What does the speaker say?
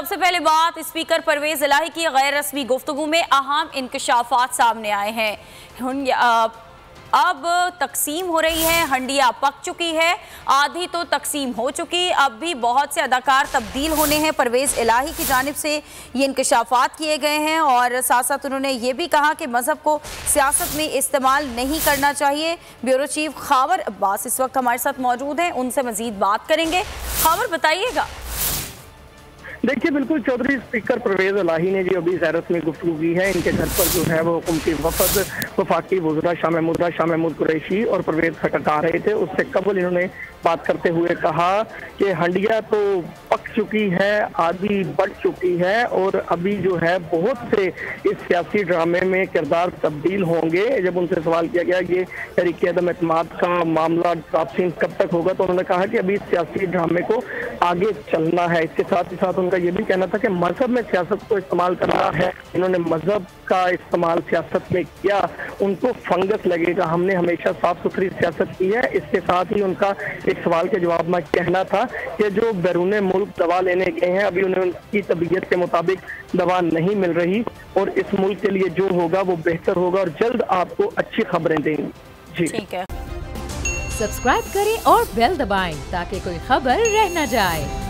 सबसे पहले बात स्पीकर परवेज इलाही की गैर रस्मी गुफ्तगू में अहम इंकशाफात सामने आए हैं। अब तकसीम हो रही है, हंडिया पक चुकी है, आधी तो तकसीम हो चुकी, अब भी बहुत से अदाकार तब्दील होने हैं। परवेज इलाही की जानिब से ये इंकशाफात किए गए हैं और साथ साथ उन्होंने ये भी कहा कि मजहब को सियासत में इस्तेमाल नहीं करना चाहिए। ब्यूरो चीफ खावर अब्बास इस वक्त हमारे साथ मौजूद हैं, उनसे मजीद बात करेंगे। खावर बताइएगा। देखिए, बिल्कुल चौधरी स्पीकर परवेज इलाही ने जो अभी गैर रस्मी गुफ्तगू की है, इनके घर पर जो है वो हुकूमती वफद वफाकी वज़रा शाह महमूद कुरैशी और परवेज खटक आ रहे थे। उससे कबल इन्होंने बात करते हुए कहा कि हंडिया तो पक चुकी है, आधी बढ़ चुकी है और अभी जो है बहुत से इस सियासी ड्रामे में किरदार तब्दील होंगे। जब उनसे सवाल किया गया ये तहरीक अदम एतमाद का मामला वापसी कब तक होगा, तो उन्होंने कहा कि अभी सियासी ड्रामे को आगे चलना है। इसके साथ ही साथ उनका ये भी कहना था कि मजहब में सियासत को इस्तेमाल करना है। इन्होंने मजहब का इस्तेमाल सियासत में किया, उनको फंगस लगेगा। हमने हमेशा साफ सुथरी सियासत की है। इसके साथ ही उनका एक सवाल के जवाब में कहना था कि जो बैरून मुल्क दवा लेने गए हैं, अभी उन्हें उनकी तबीयत के मुताबिक दवा नहीं मिल रही और इस मुल्क के लिए जो होगा वो बेहतर होगा और जल्द आपको अच्छी खबरें देंगे। जी ठीक है, सब्सक्राइब करें और बेल दबाएं ताकि कोई खबर रह न जाए।